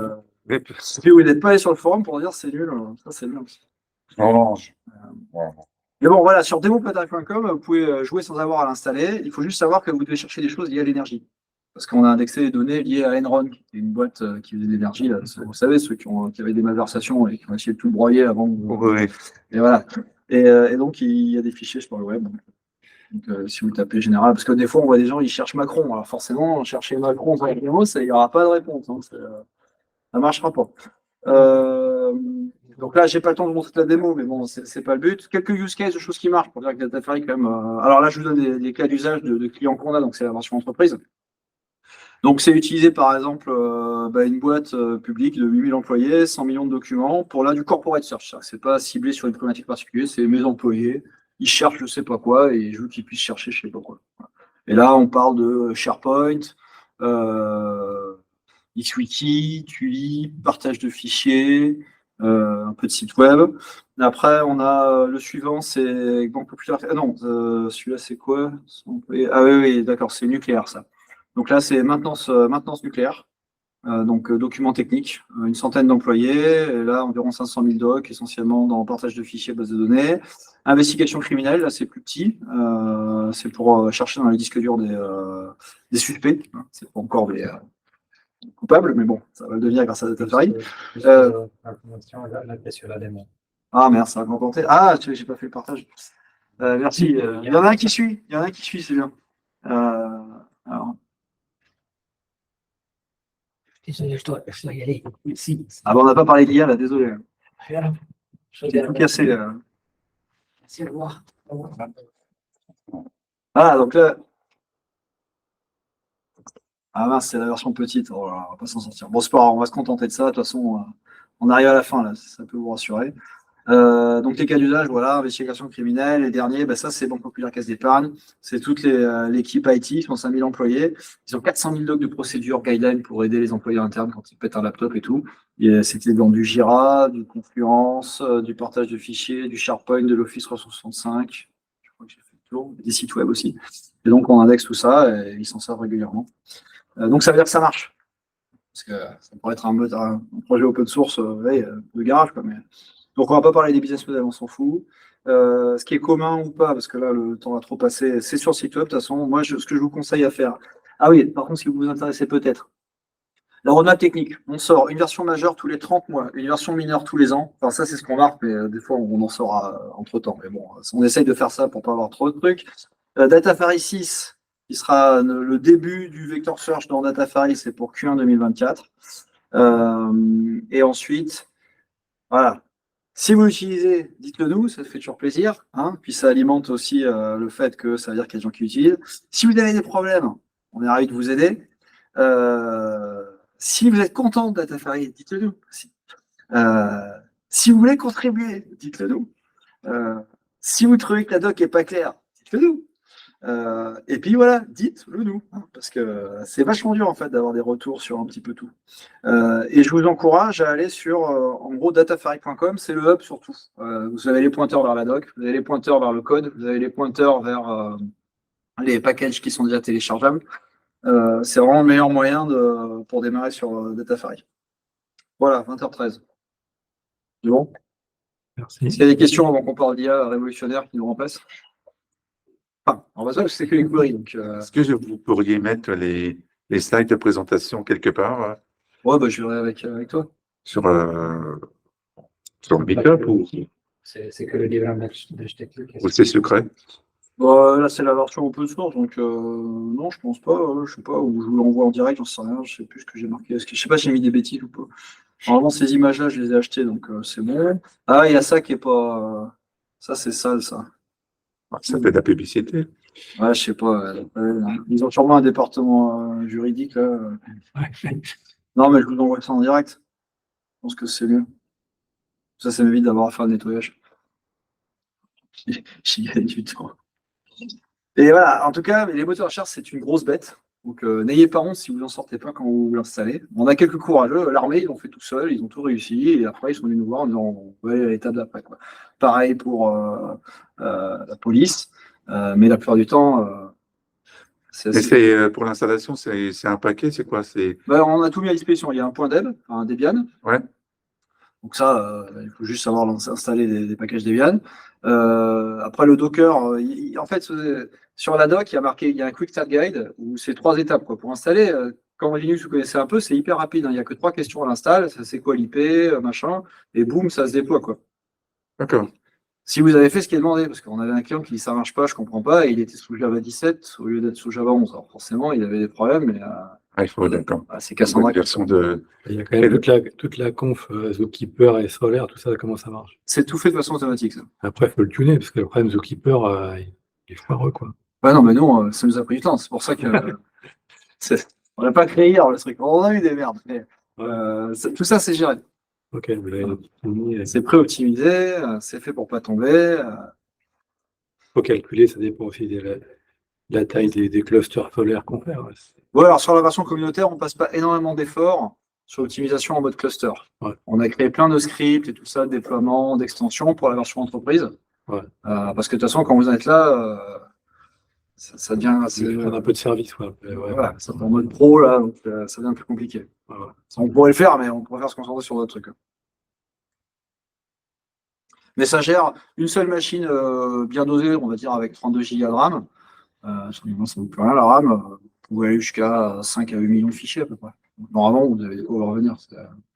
Et puis, vous n'êtes pas allé sur le forum pour dire c'est nul. Ça, c'est bien aussi. Orange. Mais bon, voilà, sur demo.com, vous pouvez jouer sans avoir à l'installer. Il faut juste savoir que vous devez chercher des choses liées à l'énergie. Parce qu'on a indexé les données liées à Enron, qui est une boîte qui faisait de l'énergie. Vous savez, ceux qui avaient des malversations et qui ont essayé de tout broyer avant. Oui. Et voilà. Et donc, il y a des fichiers sur le web. Donc, si vous tapez général, parce que des fois, on voit des gens, ils cherchent Macron. Alors forcément, chercher Macron dans les mots, il n'y aura pas de réponse. Hein, ça ne marchera pas. Donc là, j'ai pas le temps de vous montrer la démo, mais bon, c'est pas le but. Quelques use cases de choses qui marchent pour dire que Datafari, quand même. Alors là, je vous donne des cas d'usage de clients qu'on a, donc c'est la version entreprise. Donc, c'est utilisé par exemple une boîte publique de 8000 employés, 100 millions de documents pour du corporate search. C'est pas ciblé sur une problématique particulière, c'est mes employés, ils cherchent je sais pas quoi et je veux qu'ils puissent chercher je sais pas quoi. Et là, on parle de SharePoint, XWiki, TUI, partage de fichiers, un peu de site web. Après, on a le suivant, c'est Banque Populaire. Ah non, celui-là, c'est quoi? Ah oui, d'accord, c'est nucléaire, ça. Donc là, c'est maintenance nucléaire. Donc, documents techniques, une centaine d'employés, et là, environ 500 000 docs, essentiellement dans partage de fichiers, base de données. Investigation criminelle, là, c'est plus petit. C'est pour chercher dans les disques durs des suspects. Hein. C'est pas encore des coupables, mais bon, ça va le devenir grâce à Datafari. Ah merde, ça va contenté. Ah, tu vois, j'ai pas fait le partage. Merci. Il y en a un qui suit. Il y en a un qui suit, c'est bien. Alors. Désolé, je dois y aller. Merci. Ah bah on n'a pas parlé d'IA là, désolé. J'ai tout cassé. Merci, au revoir. Ah, donc là. Ah mince, c'est la version petite. Oh là là, on va pas s'en sortir. Bon, c'est pas grave, on va se contenter de ça. De toute façon, on arrive à la fin là, ça peut vous rassurer. Donc les cas d'usage, voilà, investigation criminelle. Les derniers, ça c'est Banque Populaire Caisse d'Épargne. C'est toute l'équipe IT, ils sont 5000 employés. Ils ont 400 000 docs de procédures, guidelines pour aider les employés internes quand ils pètent un laptop et tout. C'était dans du Jira, du Confluence, du partage de fichiers, du SharePoint, de l'Office 365. Je crois que j'ai fait le tour. Des sites web aussi. Et donc on indexe tout ça et ils s'en servent régulièrement. Donc ça veut dire que ça marche. Parce que ça pourrait être un projet open source de garage, quoi, mais... Donc, on ne va pas parler des business models, on s'en fout. Ce qui est commun ou pas, parce que là, le temps a trop passé, c'est sur le site web. De toute façon, moi, ce que je vous conseille à faire. Ah oui, par contre, si vous vous intéressez peut-être, la roadmap technique, on sort une version majeure tous les 30 mois, une version mineure tous les ans. Enfin, ça, c'est ce qu'on marque, mais des fois, on en saura entre-temps. Mais bon, on essaye de faire ça pour ne pas avoir trop de trucs. Datafari 6, qui sera le début du vector search dans Datafari, c'est pour Q1 2024. Et ensuite, voilà. Si vous l'utilisez, dites-le nous, ça fait toujours plaisir. Hein, puis ça alimente aussi le fait que ça veut dire qu'il y a des gens qui l'utilisent. Si vous avez des problèmes, on est ravis de vous aider. Si vous êtes content de Datafari, dites-le nous. Si vous voulez contribuer, dites-le nous. Si vous trouvez que la doc n'est pas claire, dites-le nous. Et puis voilà, dites-le nous, hein, parce que c'est vachement dur en fait d'avoir des retours sur un petit peu tout. Et je vous encourage à aller sur, en gros, datafari.com, c'est le hub surtout. Vous avez les pointeurs vers la doc, vous avez les pointeurs vers le code, vous avez les pointeurs vers les packages qui sont déjà téléchargeables. C'est vraiment le meilleur moyen pour démarrer sur Datafari. Voilà, 20h13. C'est bon? Merci. Est-ce qu'il y a des questions avant qu'on parle d'IA révolutionnaire qui nous remplace? Enfin, on va dire que c'est que les queries. Donc, Est-ce que vous pourriez mettre les slides de présentation quelque part ouais, bah, je verrai avec toi. sur, sur le Meetup C'est que le livre de technique. ou c'est secret? Bon, là, c'est la version open source, donc non, je pense pas. Je sais pas, ou je vous l'envoie en direct, j'en sais rien. Je sais plus ce que j'ai marqué. Je sais pas si j'ai mis des bêtises ou pas. Normalement, ces images-là, je les ai achetées, donc c'est bon. Ah, il y a ça qui est pas. Ça, c'est sale, ça. Ça fait de la publicité. Ouais, je sais pas. Ils ont sûrement un département juridique, là. Non, mais je vous envoie ça en direct. Je pense que c'est mieux. Ça m'évite d'avoir à faire le nettoyage. J'y gagne du temps. Et voilà, en tout cas, les moteurs de recherche, c'est une grosse bête. Donc, n'ayez pas honte si vous n'en sortez pas quand vous l'installez. On a quelques courageux. L'armée, ils l'ont fait tout seul, ils ont tout réussi. Et après, ils sont venus nous voir en disant on va aller à l'étape d'après, quoi. Pareil pour la police. Mais la plupart du temps, c'est Et assez. c'est pour l'installation, c'est un paquet, c'est quoi? C'est Ben, on a tout mis à disposition. Il y a un point deb, un Debian. ouais. Donc ça, il faut juste savoir installer des packages Debian. Après le Docker, en fait, sur la doc, il y a un Quick Start Guide où c'est 3 étapes quoi. Pour installer. Quand Linux, vous connaissez un peu, c'est hyper rapide, hein. Il n'y a que 3 questions à l'install. C'est quoi l'IP, machin, et boum, ça se déploie quoi. D'accord. Si vous avez fait ce qui est demandé, parce qu'on avait un client qui dit ça marche pas, je comprends pas, et il était sous Java 17 au lieu d'être sous Java 11. Alors forcément, il avait des problèmes, mais Ah, il faut, d'accord. c'est Une Cassandra. version de. Il y a quand même toute la conf Zookeeper et Solaire, tout ça, comment ça marche. C'est tout fait de façon automatique, ça. Après, il faut le tuner, parce que le problème Zookeeper, il est foireux, quoi. Ouais, non, mais non, ça nous a pris du temps. C'est pour ça que on n'a pas créé hier le truc. On a eu des merdes, mais tout ça, c'est géré. Ok, vous l'avez optimisé. Il C'est pré-optimisé, c'est fait pour pas tomber. faut calculer, ça dépend aussi de la taille des clusters solaires qu'on fait. Ouais. Ouais, alors sur la version communautaire, on passe pas énormément d'efforts sur l'optimisation en mode cluster. Ouais. On a créé plein de scripts et tout ça, de déploiement, d'extensions pour la version entreprise. Ouais. Parce que de toute façon, quand vous en êtes là, ça devient assez. Il faut faire un peu de service. Ouais. Voilà, c'est en mode pro, là, donc ça devient plus compliqué. Ouais. On pourrait le faire, mais on préfère se concentrer sur d'autres trucs. Mais ça gère une seule machine bien dosée, on va dire avec 32 Go de RAM. Ça ne vaut plus rien la RAM. Vous pouvez aller jusqu'à 5 à 8 millions de fichiers à peu près. Donc, normalement, vous devez revenir.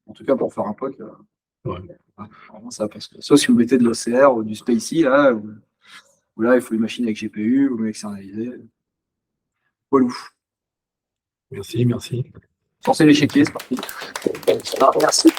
En tout cas, pour faire un POC, normalement, ça passe. Sauf si vous mettez de l'OCR ou du SPACY, là, où là, il faut une machine avec GPU, vous pouvez externaliser. Walou. Merci. Sortez l'échiquier, c'est parti. Merci.